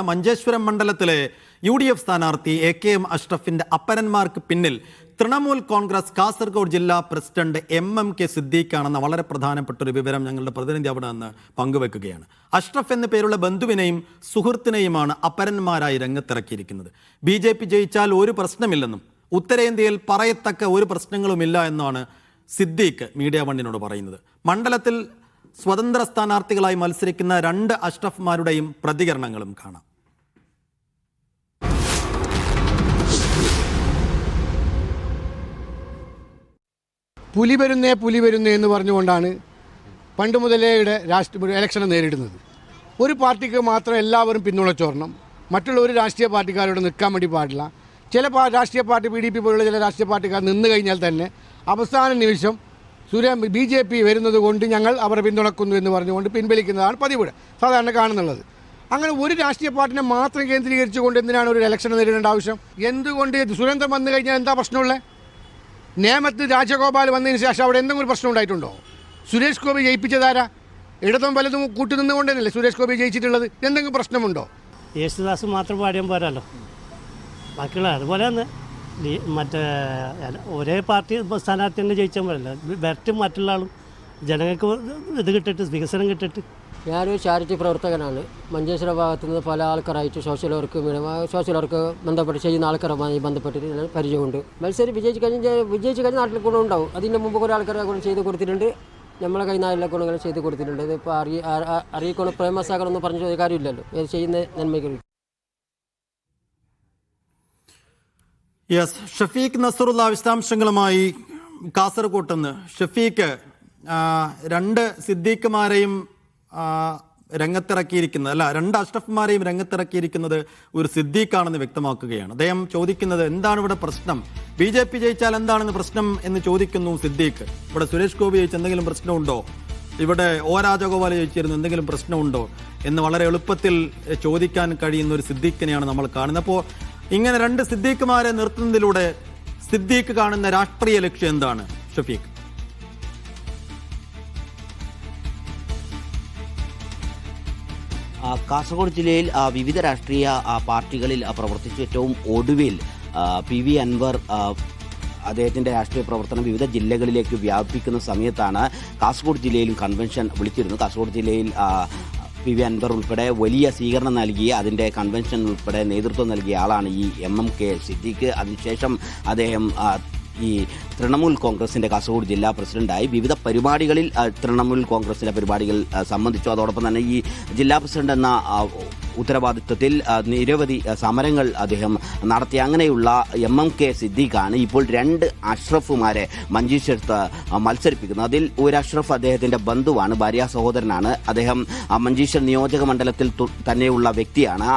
മഞ്ചേശ്വരം മണ്ഡലത്തിലെ UDF സ്ഥാനാർത്ഥി AKM അഷ്റഫിന്റെ അപ്പരന്മാർക്ക് പിന്നിൽ തൃണമൂൽ കോൺഗ്രസ് കാസർഗോഡ് ജില്ലാ പ്രസിഡന്റ് MMK സിദ്ദീഖാണെന്ന വളരെ പ്രധാനപ്പെട്ട ഒരു വിവരം ഞങ്ങളുടെ പ്രതിനിധി അവിടെ നിന്ന് പങ്കുവെക്കുകയാണ്. അഷ്റഫ് എന്ന പേരുള്ള ബന്ധുവിനെയും സുഹൃത്തിനെയുമാണ് അപ്പരന്മാരായി രംഗത്തിറക്കിയിരിക്കുന്നത്. BJP ജയിച്ചാൽ ഒരു പ്രശ്നമില്ലെന്നും ഉത്തരേന്ത്യയിൽ പറയത്തക്ക ഒരു പ്രശ്നങ്ങളുമില്ല എന്നാണ് സിദ്ദീഖ് മീഡിയ വണ്ണിനോട് പറയുന്നത്. മണ്ഡലത്തിൽ സ്വതന്ത്ര സ്ഥാനാർത്ഥികളായി മത്സരിക്കുന്ന രണ്ട് അഷ്റഫ്മാരുടെയും പ്രതികരണങ്ങളും കാണാം. പുലി വരുന്നേ എന്ന് പറഞ്ഞുകൊണ്ടാണ് പണ്ട് മുതലേ ഇലക്ഷനെ നേരിടുന്നത്. ഒരു പാർട്ടിക്ക് മാത്രം എല്ലാവരും പിന്തുണച്ചോരണം, മറ്റുള്ള ഒരു രാഷ്ട്രീയ പാർട്ടിക്കാരോട് നിൽക്കാൻ വേണ്ടി പാടില്ല. ചില രാഷ്ട്രീയ പാർട്ടി PDP പോലുള്ള ചില രാഷ്ട്രീയ പാർട്ടിക്കാർ നിന്ന് കഴിഞ്ഞാൽ തന്നെ അവസാന നിമിഷം BJP വരുന്നത് കൊണ്ട് ഞങ്ങൾ അവരെ പിന്തുണക്കുന്നു എന്ന് പറഞ്ഞുകൊണ്ട് പിൻവലിക്കുന്നതാണ് പതിവ് സാധാരണ കാണുന്നുള്ളത്. അങ്ങനെ ഒരു രാഷ്ട്രീയ പാർട്ടിനെ മാത്രം കേന്ദ്രീകരിച്ചുകൊണ്ട് എന്തിനാണ് ഒരു ഇലക്ഷൻ നേരിടേണ്ട ആവശ്യം? എന്തുകൊണ്ട് സുരേന്ദ്രൻ വന്നു കഴിഞ്ഞാൽ എന്താ പ്രശ്നമുള്ളത്? നേമത്ത് രാജഗോപാൽ വന്നതിന് ശേഷം അവിടെ എന്തെങ്കിലും പ്രശ്നം ഉണ്ടായിട്ടുണ്ടോ? സുരേഷ് ഗോപി ജയിപ്പിച്ചതാരാ? ഇടതും വലതും കൂട്ടുനിന്നുകൊണ്ട് തന്നെയല്ലേ സുരേഷ് ഗോപി ജയിച്ചിട്ടുള്ളത്? എന്തെങ്കിലും പ്രശ്നമുണ്ടോ? യേശുദാസ് മാത്രം പാടിയാൽ പോരാല്ലോ, ബാക്കിയുള്ള അതുപോലെ തന്നെ മറ്റേ ഒരേ പാർട്ടി സ്ഥാനാർത്ഥി തന്നെ ജയിച്ചാൽ പോരല്ലോ. വരട്ടും മറ്റുള്ള ആളും ജനങ്ങൾക്ക് ഇത് കിട്ടിട്ട് വികസനം കിട്ടിട്ട്. ഞാനൊരു ചാരിറ്റി പ്രവർത്തകനാണ്. മഞ്ചേശ്വര ഭാഗത്തു നിന്ന് പല ആൾക്കാരായിട്ട് സോഷ്യൽ വർക്ക് ബന്ധപ്പെട്ട് ചെയ്യുന്ന ആൾക്കാരുമായി ബന്ധപ്പെട്ടിട്ട് പരിചയമുണ്ട്. മത്സരം വിജയിച്ച് കഴിഞ്ഞാൽ നാട്ടിൽ ഗുണം ഉണ്ടാവും. അതിൻ്റെ മുമ്പ് കുറേ ആൾക്കാരെ ഗുണം ചെയ്ത് കൊടുത്തിട്ടുണ്ട്. നമ്മളെ കയ്യിൽ നിന്ന് എല്ലാ ഗുണങ്ങളും ചെയ്ത് കൊടുത്തിട്ടുണ്ട്. ഇതിപ്പോൾ അറിയിക്കണം പ്രേമസാകണമെന്ന് പറഞ്ഞ കാര്യമില്ലല്ലോ. ഇത് ചെയ്യുന്ന നന്മയ്ക്ക്. യെസ്, ഷഫീഖ് നസറുള്ള വിശദാംശങ്ങളുമായി കാസർകോട്ട് നിന്ന്. ഷഫീഖ്, രണ്ട് സിദ്ദീഖുമാരെയും രംഗത്തിറക്കിയിരിക്കുന്നത് രണ്ട് അഷ്റഫ്മാരെയും രംഗത്തിറക്കിയിരിക്കുന്നത് ഒരു സിദ്ദീഖാണെന്ന് വ്യക്തമാക്കുകയാണ്. അദ്ദേഹം ചോദിക്കുന്നത് എന്താണ് ഇവിടെ പ്രശ്നം, BJP ജയിച്ചാൽ എന്താണെന്ന് പ്രശ്നം എന്ന് ചോദിക്കുന്നു സിദ്ദീഖ്. ഇവിടെ സുരേഷ് ഗോപി ജയിച്ച എന്തെങ്കിലും പ്രശ്നമുണ്ടോ, ഇവിടെ രാജഗോപാൽ ജയിച്ചിരുന്നു എന്തെങ്കിലും പ്രശ്നമുണ്ടോ എന്ന് വളരെ എളുപ്പത്തിൽ ചോദിക്കാൻ കഴിയുന്ന ഒരു സിദ്ദീഖിനെയാണ് നമ്മൾ കാണുന്നത്. അപ്പോൾ ഇങ്ങനെ രണ്ട് സിദ്ദീഖുമാരെ നിർത്തുന്നതിലൂടെ സിദ്ദീഖ് കാണുന്ന രാഷ്ട്രീയ ലക്ഷ്യം എന്താണ് ഷഫീഖ്? കാസർഗോഡ് ജില്ലയിൽ വിവിധ രാഷ്ട്രീയ പാർട്ടികളിൽ പ്രവർത്തിച്ച് ഏറ്റവും ഒടുവിൽ PV അൻവർ അദ്ദേഹത്തിൻ്റെ രാഷ്ട്രീയ പ്രവർത്തനം വിവിധ ജില്ലകളിലേക്ക് വ്യാപിപ്പിക്കുന്ന സമയത്താണ് കാസർഗോഡ് ജില്ലയിലും കൺവെൻഷൻ വിളിച്ചിരുന്നു. കാസർഗോഡ് ജില്ലയിൽ PV അൻവർ ഉൾപ്പെടെ വലിയ സ്വീകരണം നൽകിയ അതിൻ്റെ കൺവെൻഷൻ ഉൾപ്പെടെ നേതൃത്വം നൽകിയ ആളാണ് ഈ MMK സിദ്ദീഖ്. അതിനുശേഷം അദ്ദേഹം ഈ തൃണമൂൽ കോൺഗ്രസിൻ്റെ കാസർഗോഡ് ജില്ലാ പ്രസിഡന്റായി വിവിധ പരിപാടികളിൽ തൃണമൂൽ കോൺഗ്രസിൻ്റെ പരിപാടികൾ സംബന്ധിച്ചു. അതോടൊപ്പം തന്നെ ഈ ജില്ലാ പ്രസിഡന്റ് എന്ന ഉത്തരവാദിത്വത്തിൽ നിരവധി സമരങ്ങൾ അദ്ദേഹം നടത്തി. അങ്ങനെയുള്ള MMK സിദ്ദീഖാണ് ഇപ്പോൾ രണ്ട് അഷ്റഫുമാരെ മഞ്ചേശ്വരത്ത് മത്സരിപ്പിക്കുന്നത്. അതിൽ ഒരു അഷ്റഫ് അദ്ദേഹത്തിൻ്റെ ബന്ധുവാണ്, ഭാര്യ സഹോദരനാണ്. അദ്ദേഹം മഞ്ചേശ്വരം നിയോജക മണ്ഡലത്തിൽ തന്നെയുള്ള വ്യക്തിയാണ്.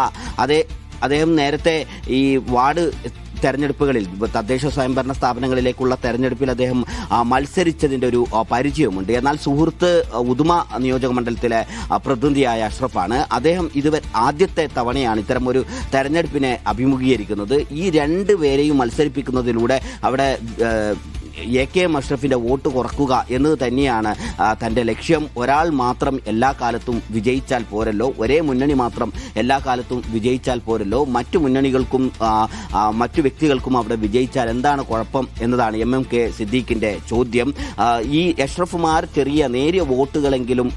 അദ്ദേഹം നേരത്തെ ഈ വാർഡ് തെരഞ്ഞെടുപ്പുകളിൽ തദ്ദേശ സ്വയംഭരണ സ്ഥാപനങ്ങളിലേക്കുള്ള തെരഞ്ഞെടുപ്പിൽ അദ്ദേഹം മത്സരിച്ചതിൻ്റെ ഒരു പരിചയമുണ്ട്. എന്നാൽ സുഹൃത്ത് ഉദുമ നിയോജക മണ്ഡലത്തിലെ പ്രതിനിധിയായ അഷ്റഫാണ്. അദ്ദേഹം ഇതുവരെ ആദ്യത്തെ തവണയാണ് ഇത്തരം ഒരു തെരഞ്ഞെടുപ്പിനെ അഭിമുഖീകരിക്കുന്നത്. ഈ രണ്ട് പേരെയും മത്സരിപ്പിക്കുന്നതിലൂടെ അവിടെ AKM അഷ്റഫിൻ്റെ വോട്ട് കുറക്കുക എന്നത് തന്നെയാണ് തൻ്റെ ലക്ഷ്യം. ഒരാൾ മാത്രം എല്ലാ കാലത്തും വിജയിച്ചാൽ പോരല്ലോ, ഒരേ മുന്നണി മാത്രം എല്ലാ കാലത്തും വിജയിച്ചാൽ പോരല്ലോ, മറ്റു മുന്നണികൾക്കും മറ്റു വ്യക്തികൾക്കും അവിടെ വിജയിച്ചാൽ എന്താണ് കുഴപ്പം എന്നതാണ് MMK സിദ്ദീഖിൻ്റെ ചോദ്യം. ഈ അഷ്റഫുമാർ നേരിയ വോട്ടുകളെങ്കിലും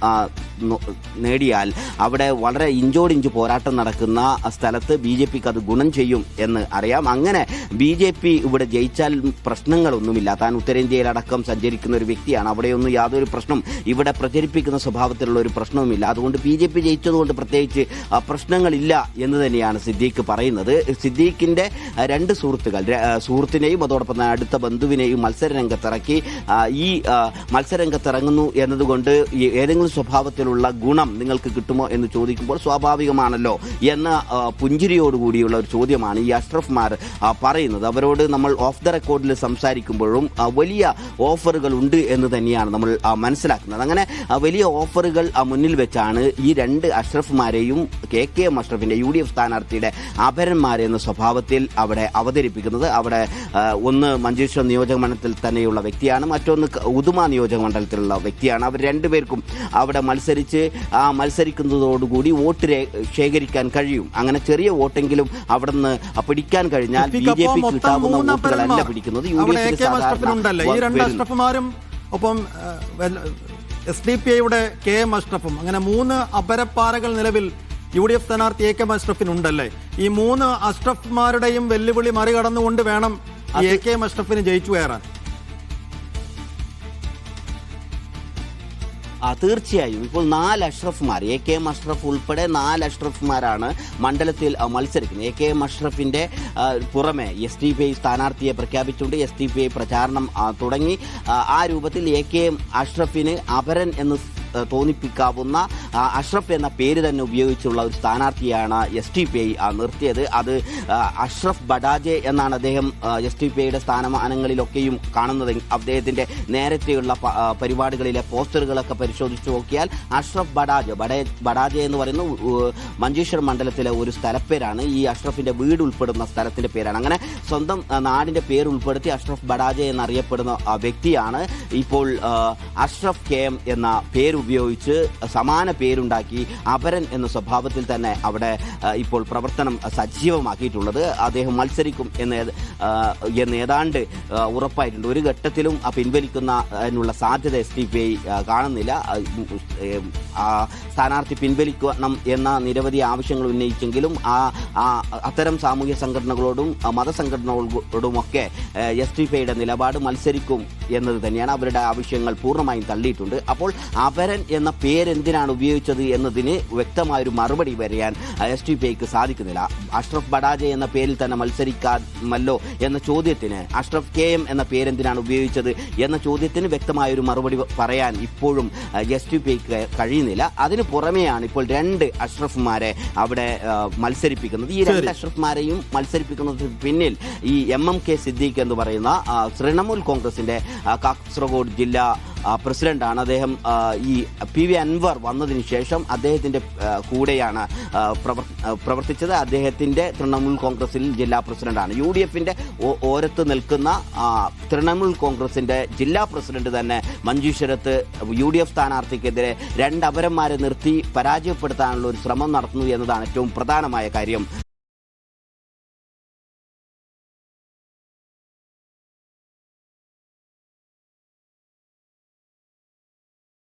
നേടിയാൽ അവിടെ വളരെ ഇഞ്ചോടിഞ്ച് പോരാട്ടം നടക്കുന്ന സ്ഥലത്ത് BJPക്ക് അത് ഗുണം ചെയ്യും എന്ന് അറിയാം. അങ്ങനെ BJP ഇവിടെ ജയിച്ചാൽ പ്രശ്നങ്ങളൊന്നുമില്ല. താൻ ഉത്തരേന്ത്യയിലടക്കം സഞ്ചരിക്കുന്ന ഒരു വ്യക്തിയാണ്. അവിടെയൊന്നും യാതൊരു പ്രശ്നം ഇവിടെ പ്രചരിപ്പിക്കുന്ന സ്വഭാവത്തിലുള്ള ഒരു പ്രശ്നവുമില്ല. അതുകൊണ്ട് BJP ജയിച്ചതുകൊണ്ട് പ്രത്യേകിച്ച് പ്രശ്നങ്ങളില്ല എന്ന് തന്നെയാണ് സിദ്ദീഖ് പറയുന്നത്. സിദ്ദീഖിൻ്റെ രണ്ട് സുഹൃത്തിനെയും അതോടൊപ്പം അടുത്ത ബന്ധുവിനെയും മത്സരരംഗത്തിറക്കി. ഈ മത്സരരംഗത്തിറങ്ങുന്നു എന്നതുകൊണ്ട് ഏതെങ്കിലും സ്വഭാവത്തിലുള്ള ഗുണം നിങ്ങൾക്ക് കിട്ടുമോ എന്ന് ചോദിക്കുമ്പോൾ സ്വാഭാവികമാണല്ലോ എന്ന പുഞ്ചിരിയോടുകൂടിയുള്ള ഒരു ചോദ്യമാണ് ഈ അഷ്റഫ്മാർ പറയുന്നത്. അവരോട് നമ്മൾ ഓഫ് ദ റെക്കോർഡിൽ സംസാരിക്കുമ്പോഴും വലിയ ഓഫറുകൾ ഉണ്ട് എന്ന് തന്നെയാണ് നമ്മൾ മനസ്സിലാക്കുന്നത്. അങ്ങനെ വലിയ ഓഫറുകൾ മുന്നിൽ വെച്ചാണ് ഈ രണ്ട് അഷ്റഫ്മാരെയും AKM അഷ്റഫിൻ്റെ UDF സ്ഥാനാർത്ഥിയുടെ അപരന്മാരെ എന്ന സ്വഭാവത്തിൽ അവിടെ അവതരിപ്പിക്കുന്നത്. അവിടെ ഒന്ന് മഞ്ചേശ്വരം നിയോജക മണ്ഡലത്തിൽ തന്നെയുള്ള വ്യക്തിയാണ്, മറ്റൊന്ന് ഉദുമ നിയോജക മണ്ഡലത്തിലുള്ള വ്യക്തിയാണ്. അവർ രണ്ടുപേർക്കും അവിടെ മത്സരിച്ച് അനുസരിച്ച് മത്സരിക്കുന്നതോടുകൂടി വോട്ട് ശേഖരിക്കാൻ കഴിയും. അങ്ങനെ ചെറിയ വോട്ടെങ്കിലും അവിടെ നിന്ന് പിടിക്കാൻ കഴിഞ്ഞാൽ BJP കിട്ടാവുന്ന വോട്ടുകളല്ല പിടിക്കുന്നത്. ഈ രണ്ട് അഷ്റഫുമാരും ഒപ്പം SDPIയുടെ KM അഷ്റഫും, അങ്ങനെ 3 അപരപ്പാറകൾ നിലവിൽ UDF സ്ഥാനാർത്ഥി AKM അഷ്റഫിനുണ്ടല്ലേ? ഈ 3 അഷ്റഫ്മാരുടെയും വെല്ലുവിളി മറികടന്നുകൊണ്ട് വേണം ഈ AKM അഷ്റഫിന് ജയിച്ചു കയറാൻ. തീർച്ചയായും ഇപ്പോൾ 4 അഷ്റഫ്മാർ, AKM അഷ്റഫ് ഉൾപ്പെടെ 4 അഷ്റഫ്മാരാണ് മണ്ഡലത്തിൽ മത്സരിക്കുന്നത്. AKM അഷ്റഫിന്റെ പുറമെ SDPI സ്ഥാനാർത്ഥിയെ പ്രഖ്യാപിച്ചുകൊണ്ട് SDPI പ്രചാരണം തുടങ്ങി. ആ രൂപത്തിൽ AKM അഷ്റഫിന് അപരൻ എന്ന് തോന്നിപ്പിക്കാവുന്ന അഷ്റഫ് എന്ന പേര് തന്നെ ഉപയോഗിച്ചുള്ള ഒരു സ്ഥാനാർത്ഥിയാണ് SDPI നിർത്തിയത്. അത് അഷ്റഫ് ബഡാജെ എന്നാണ് അദ്ദേഹം SDPIയുടെ സ്ഥാനമാനങ്ങളിലൊക്കെയും കാണുന്നത്. അദ്ദേഹത്തിൻ്റെ നേരത്തെയുള്ള പരിപാടികളിലെ പോസ്റ്ററുകളൊക്കെ പരിശോധിച്ച് നോക്കിയാൽ അഷ്റഫ് ബഡാജെ എന്ന് പറയുന്ന മഞ്ചേശ്വരം മണ്ഡലത്തിലെ ഒരു സ്ഥലപ്പേരാണ്. ഈ അഷ്റഫിൻ്റെ വീട് ഉൾപ്പെടുന്ന സ്ഥലത്തിൻ്റെ പേരാണ്. അങ്ങനെ സ്വന്തം നാടിൻ്റെ പേര് ഉൾപ്പെടുത്തി അഷ്റഫ് ബഡാജെ എന്നറിയപ്പെടുന്ന വ്യക്തിയാണ് ഇപ്പോൾ അഷ്റഫ് KM എന്ന പേര് ഉപയോഗിച്ച് സമാന പേരുണ്ടാക്കി അപരൻ എന്ന സ്വഭാവത്തിൽ തന്നെ അവിടെ ഇപ്പോൾ പ്രവർത്തനം സജീവമാക്കിയിട്ടുള്ളത്. അദ്ദേഹം മത്സരിക്കും എന്ന് ഏതാണ്ട് ഉറപ്പായിട്ടുണ്ട്. ഒരു ഘട്ടത്തിലും പിൻവലിക്കുന്നതിനുള്ള സാധ്യത SDPI കാണുന്നില്ല. സ്ഥാനാർത്ഥി പിൻവലിക്കണം എന്ന നിരവധി ആവശ്യങ്ങൾ ഉന്നയിച്ചെങ്കിലും അത്തരം സാമൂഹ്യ സംഘടനകളോടും മതസംഘടനകളോടുമൊക്കെ SDPIയുടെ നിലപാട് മത്സരിക്കും എന്നത് തന്നെയാണ്. അവരുടെ ആവശ്യങ്ങൾ പൂർണ്ണമായും തള്ളിയിട്ടുണ്ട്. അപ്പോൾ അപരൻ എന്ന പേരെന്തിനാണ് ഉപയോഗിച്ചത് എന്നതിന് വ്യക്തമായൊരു മറുപടി പറയാൻ SDPIക്ക് സാധിക്കുന്നില്ല. അഷ്റഫ് ബഡാജെ എന്ന പേരിൽ തന്നെ മത്സരിക്കാമല്ലോ എന്ന ചോദ്യത്തിന്, അഷ്റഫ് KM എന്ന പേരെന്തിനാണ് ഉപയോഗിച്ചത് എന്ന ചോദ്യത്തിന് വ്യക്തമായൊരു മറുപടി പറയാൻ ഇപ്പോഴും SDPIക്ക് കഴിയുന്നില്ല. അതിന് പുറമെയാണ് ഇപ്പോൾ 2 അഷ്റഫ്മാരെ അവിടെ മത്സരിപ്പിക്കുന്നത്. ഈ 2 അഷ്റഫ്മാരെയും മത്സരിപ്പിക്കുന്നതിന് പിന്നിൽ ഈ MMK സിദ്ദീഖ് എന്ന് പറയുന്ന തൃണമൂൽ കോൺഗ്രസിന്റെ കാസർഗോഡ് ജില്ലാ പ്രസിഡന്റാണ്. അദ്ദേഹം ഈ PV അൻവർ വന്നതിന് ശേഷം അദ്ദേഹത്തിൻ്റെ കൂടെയാണ് പ്രവർത്തിച്ചത്. അദ്ദേഹത്തിൻ്റെ തൃണമൂൽ കോൺഗ്രസിൽ ജില്ലാ പ്രസിഡന്റാണ്. UDFന്റെ ഓരത്ത് നിൽക്കുന്ന തൃണമൂൽ കോൺഗ്രസിൻ്റെ ജില്ലാ പ്രസിഡന്റ് തന്നെ മഞ്ചേശ്വരത്ത് UDF സ്ഥാനാർത്ഥിക്കെതിരെ 2 അപരന്മാരെ നിർത്തി പരാജയപ്പെടുത്താനുള്ള ഒരു ശ്രമം നടത്തുന്നു എന്നതാണ് ഏറ്റവും പ്രധാനമായ കാര്യം.